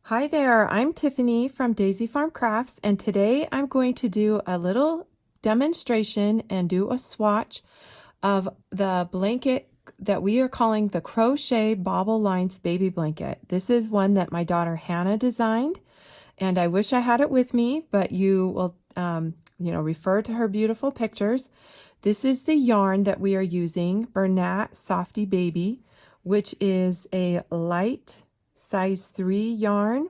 Hi there, I'm Tiffany from Daisy Farm Crafts, and today I'm going to do a little demonstration and do a swatch of the blanket that we are calling the Crochet Bobble Lines Baby Blanket. This is one that my daughter Hannah designed, and I wish I had it with me, but you will refer to her beautiful pictures. This is the yarn that we are using, Bernat Softee Baby, which is a light size 3 yarn.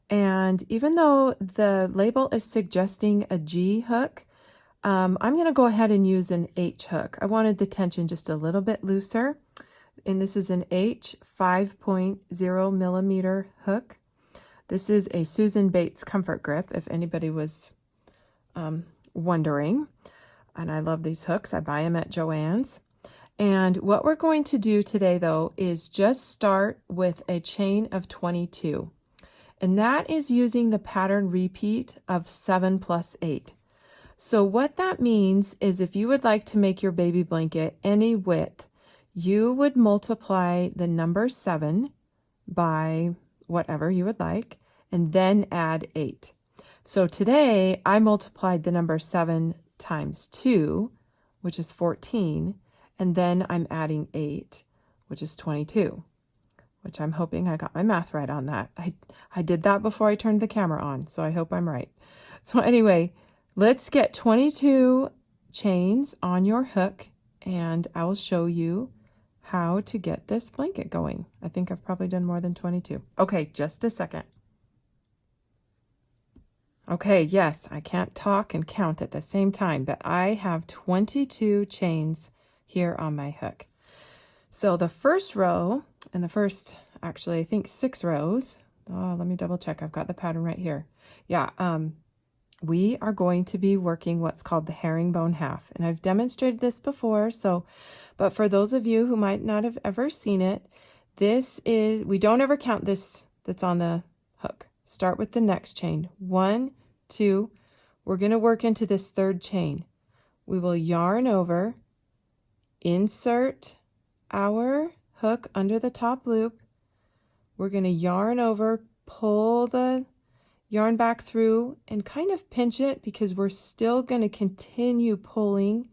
And even though the label is suggesting a G hook, I'm going to go ahead and use an H hook. I wanted the tension just a little bit looser. And this is an H 5.0 millimeter hook. This is a Susan Bates Comfort Grip, if anybody was wondering. And I love these hooks. I buy them at Joann's. And what we're going to do today, though, is just start with a chain of 22. And that is using the pattern repeat of 7 plus 8. So what that means is if you would like to make your baby blanket any width, you would multiply the number 7 by whatever you would like, and then add 8. So today I multiplied the number 7 times 2, which is 14, and then I'm adding 8, which is 22, which I'm hoping I got my math right on that. I did that before I turned the camera on, so I hope I'm right. So anyway, let's get 22 chains on your hook, and I will show you how to get this blanket going. I think I've probably done more than 22. Okay, just a second. Okay, yes, I can't talk and count at the same time, but I have 22 chains here on my hook. So the first row, and the first, actually, I think 6 rows. Oh, let me double check. I've got the pattern right here. Yeah, we are going to be working what's called the herringbone half. And I've demonstrated this before, but for those of you who might not have ever seen it, we don't ever count this that's on the hook. Start with the next chain. 1, 2, we're going to work into this third chain. We will yarn over, insert our hook under the top loop. We're going to yarn over, pull the yarn back through, and kind of pinch it because we're still going to continue pulling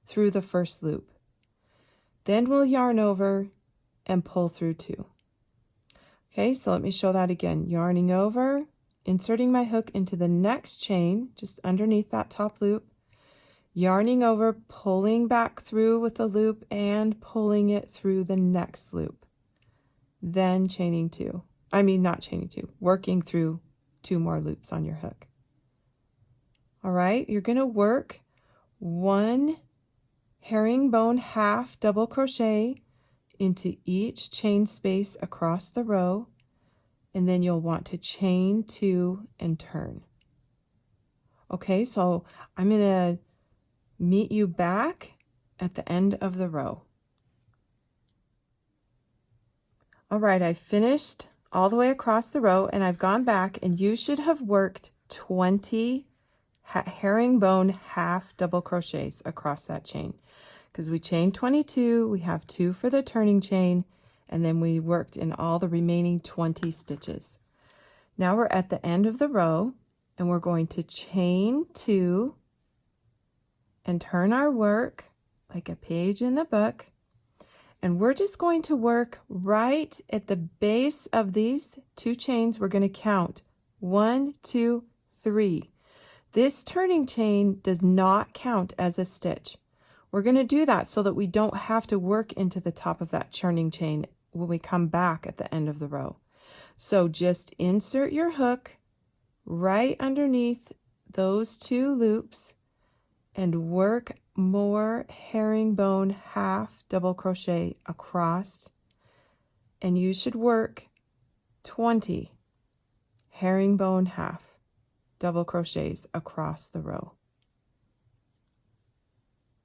through the first loop. Then we'll yarn over and pull through 2. Okay, so let me show that again. Yarning over, inserting my hook into the next chain, just underneath that top loop, yarning over, pulling back through with the loop, and pulling it through the next loop. Then chaining 2. I mean, not chaining 2, working through 2 more loops on your hook. All right, you're going to work 1 herringbone half double crochet into each chain space across the row, and then you'll want to chain 2 and turn. Okay, so I'm going to meet you back at the end of the row. All right, I finished all the way across the row, and I've gone back, and you should have worked 20 herringbone half double crochets across that chain, because we chained 22, we have 2 for the turning chain, and then we worked in all the remaining 20 stitches. Now we're at the end of the row, and we're going to chain 2 and turn our work like a page in the book. And we're just going to work right at the base of these 2 chains. We're going to count 1, 2, 3. This turning chain does not count as a stitch. We're going to do that so that we don't have to work into the top of that turning chain when we come back at the end of the row. So just insert your hook right underneath those 2 loops and work more herringbone half double crochet across, and you should work 20 herringbone half double crochets across the row.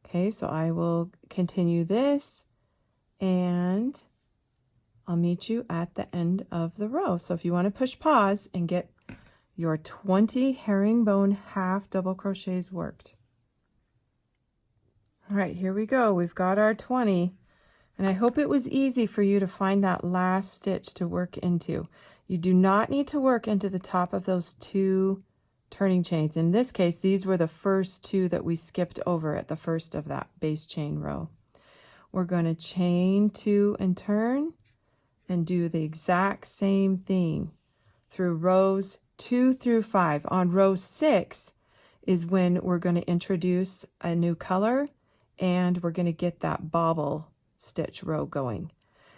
Okay, so I will continue this, and I'll meet you at the end of the row. So if you want to push pause and get your 20 herringbone half double crochets worked. All right, here we go. We've got our 20. And I hope it was easy for you to find that last stitch to work into. You do not need to work into the top of those 2 turning chains. In this case, these were the first 2 that we skipped over at the first of that base chain row. We're going to chain 2 and turn and do the exact same thing through rows 2 through 5. On row 6 is when we're going to introduce a new color, and we're going to get that bobble stitch row going.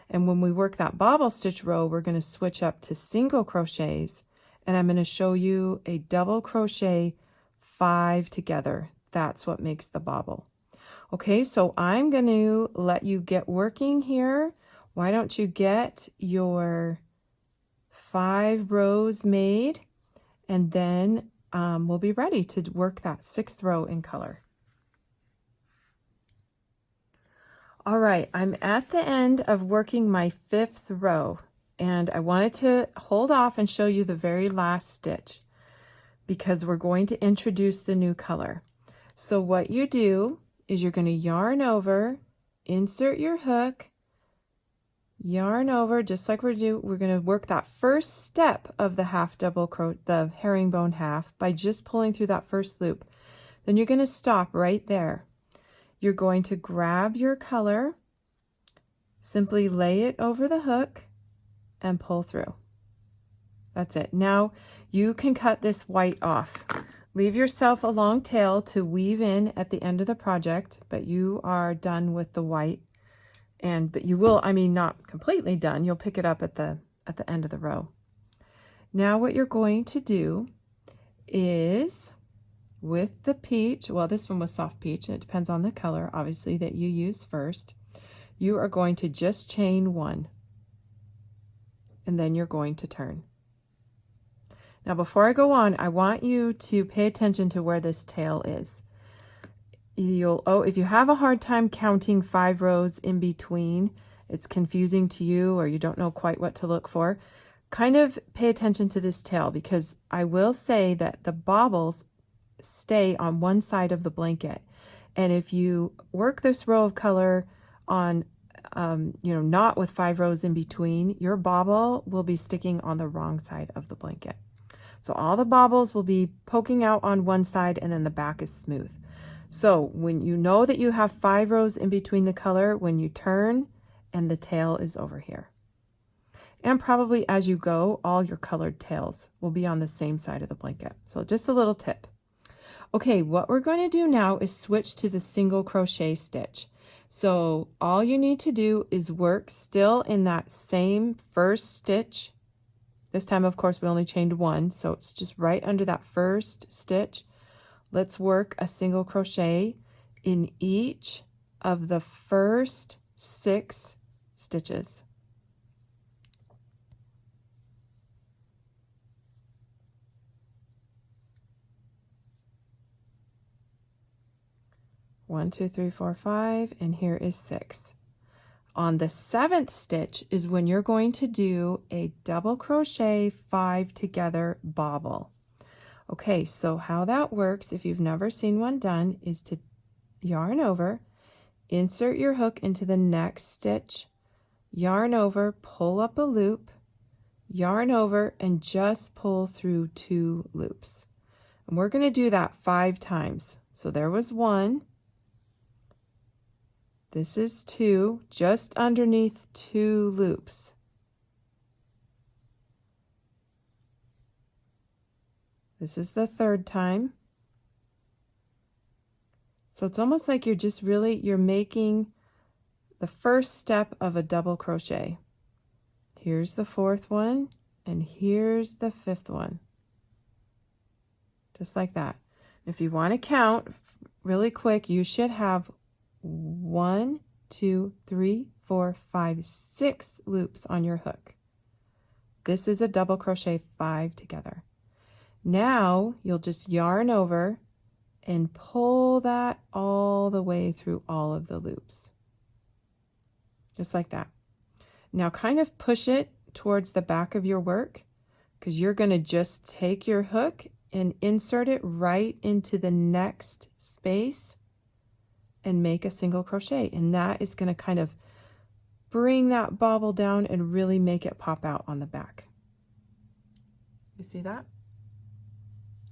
And when we work that bobble stitch row, we're going to switch up to single crochets, and I'm going to show you a double crochet 5 together. That's what makes the bobble. Okay, so I'm going to let you get working here. Why don't you get your 5 rows made, and then we'll be ready to work that 6th row in color. All right, I'm at the end of working my 5th row, and I wanted to hold off and show you the very last stitch because we're going to introduce the new color. So what you do is you're going to yarn over, insert your hook, yarn over just like we're going to work that first step of the the herringbone half by just pulling through that first loop. Then you're going to stop right there. You're going to grab your color, simply lay it over the hook and pull through. That's it. Now you can cut this white off. Leave yourself a long tail to weave in at the end of the project, but you are done with the white. But you will, not completely done. You'll pick it up at the end of the row. Now what you're going to do is with the peach, well, this one was soft peach, and it depends on the color, obviously, that you use first. You are going to just chain 1, and then you're going to turn. Now, before I go on, I want you to pay attention to where this tail is. If you have a hard time counting 5 rows in between, it's confusing to you, or you don't know quite what to look for, kind of pay attention to this tail, because I will say that the bobbles stay on one side of the blanket. And if you work this row of color on, not with 5 rows in between, your bobble will be sticking on the wrong side of the blanket. So all the bobbles will be poking out on one side, and then the back is smooth. So when you know that you have 5 rows in between the color, when you turn and the tail is over here. And probably as you go, all your colored tails will be on the same side of the blanket. So just a little tip. Okay, what we're going to do now is switch to the single crochet stitch. So all you need to do is work still in that same first stitch. This time, of course, we only chained 1, so it's just right under that first stitch. Let's work a single crochet in each of the first 6 stitches. One, 2, 3, 4, 5, and here is 6. On the 7th stitch is when you're going to do a double crochet 5 together bobble. Okay, so how that works, if you've never seen one done, is to yarn over, insert your hook into the next stitch, yarn over, pull up a loop, yarn over, and just pull through 2 loops. And we're going to do that 5 times. So there was 1. This is 2, just underneath 2 loops. This is the 3rd time. So it's almost like you're making the first step of a double crochet. Here's the 4th one, and here's the 5th one. Just like that. If you want to count really quick, you should have 1, 2, 3, 4, 5, 6 loops on your hook. This is a double crochet 5 together. Now you'll just yarn over and pull that all the way through all of the loops. Just like that. Now kind of push it towards the back of your work, because you're going to just take your hook and insert it right into the next space and make a single crochet. And that is going to kind of bring that bobble down and really make it pop out on the back. You see that?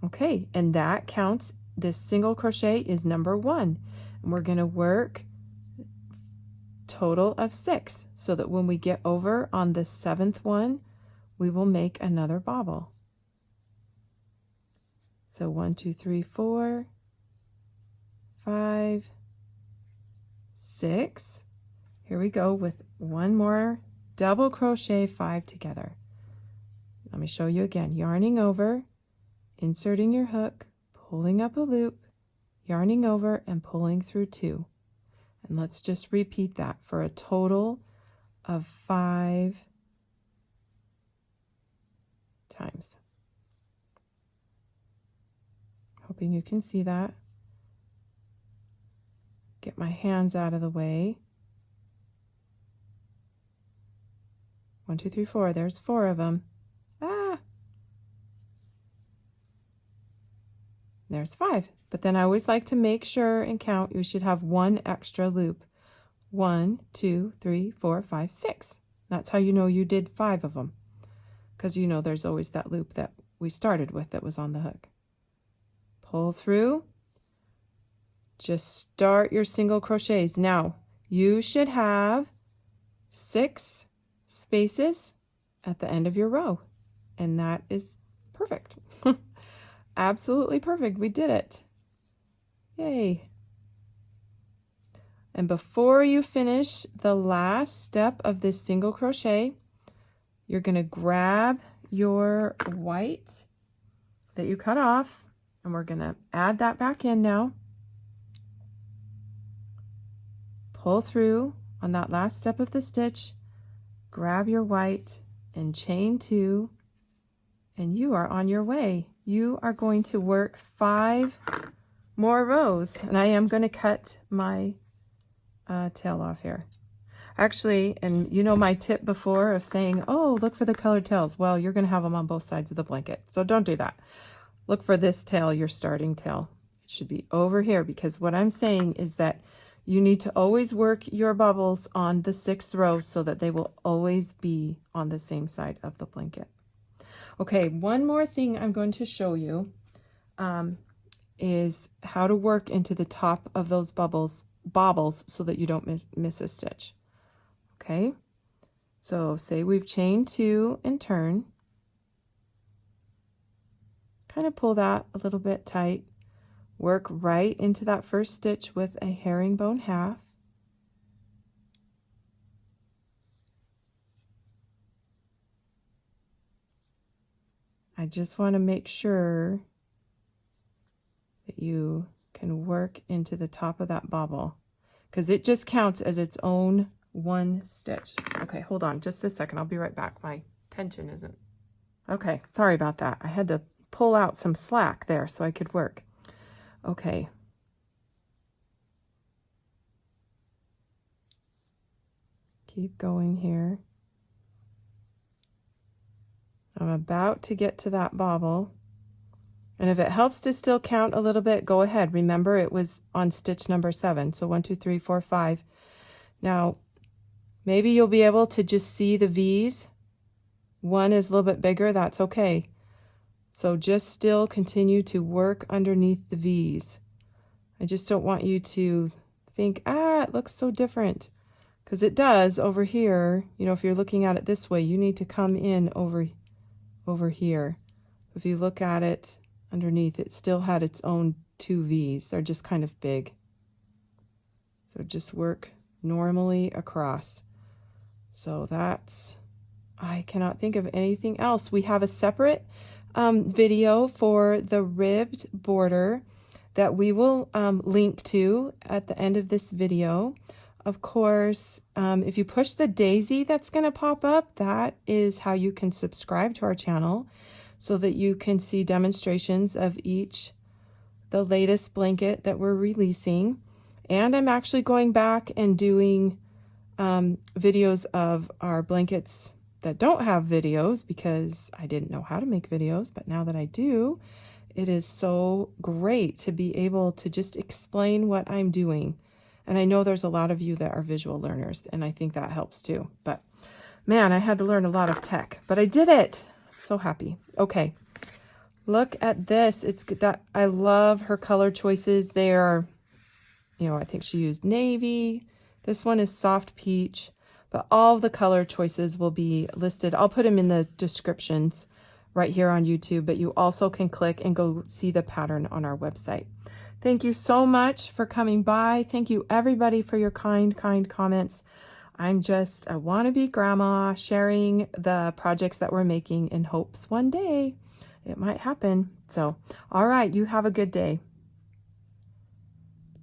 Okay, and that counts. This single crochet is number 1. And we're going to work total of 6 so that when we get over on the 7th one, we will make another bobble. So 1, 2, 3, 4, 5, 6. Here we go with one more double crochet 5 together. Let me show you again. Yarning over, inserting your hook, pulling up a loop, yarning over and pulling through 2. And let's just repeat that for a total of 5 times. Hoping you can see that. Get my hands out of the way. 1, 2, 3, 4. There's 4 of them. Ah! There's 5. But then I always like to make sure and count. You should have 1 extra loop. 1, 2, 3, 4, 5, 6. That's how you know you did 5 of them. Because you know there's always that loop that we started with that was on the hook. Pull through. Just start your single crochets. Now, you should have 6 spaces at the end of your row. And that is perfect. Absolutely perfect. We did it. Yay. And before you finish the last step of this single crochet, you're going to grab your white that you cut off, and we're going to add that back in now. Pull through on that last step of the stitch, grab your white and chain 2, and you are on your way. You are going to work 5 more rows, and I am going to cut my tail off here. Actually, and you know my tip before of saying, oh, look for the colored tails. Well, you're going to have them on both sides of the blanket, so don't do that. Look for this tail, your starting tail. It should be over here, because what I'm saying is that you need to always work your bubbles on the 6th row so that they will always be on the same side of the blanket. Okay, one more thing I'm going to show you is how to work into the top of those bobbles so that you don't miss a stitch. Okay, so say we've chained 2 and turn. Kind of pull that a little bit tight. Work right into that first stitch with a herringbone half. I just want to make sure that you can work into the top of that bobble, because it just counts as its own 1 stitch. Okay, hold on just a second. I'll be right back. My tension isn't. Okay, sorry about that. I had to pull out some slack there so I could work. Okay. Keep going here. I'm about to get to that bobble. And if it helps to still count a little bit, go ahead. Remember, it was on stitch number 7. So 1, 2, 3, 4, 5. Now, maybe you'll be able to just see the V's. 1 is a little bit bigger. That's okay. So just still continue to work underneath the V's. I just don't want you to think, it looks so different. Because it does over here. You know, if you're looking at it this way, you need to come in over here. If you look at it underneath, it still had its own 2 V's. They're just kind of big. So just work normally across. So that's, I cannot think of anything else. We have a separate video for the ribbed border that we will link to at the end of this video. Of course, if you push the daisy that's going to pop up, that is how you can subscribe to our channel so that you can see demonstrations of the latest blanket that we're releasing. And I'm actually going back and doing videos of our blankets that don't have videos, because I didn't know how to make videos, but now that I do, it is so great to be able to just explain what I'm doing. And I know there's a lot of you that are visual learners, and I think that helps too. But man, I had to learn a lot of tech, but I did it. So happy. Okay. Look at this. It's that I love her color choices. They are, you know, I think she used navy. This one is soft peach, but all the color choices will be listed. I'll put them in the descriptions right here on YouTube, but you also can click and go see the pattern on our website. Thank you so much for coming by. Thank you everybody for your kind comments. I'm just a wannabe grandma sharing the projects that we're making in hopes one day it might happen. So, all right, you have a good day.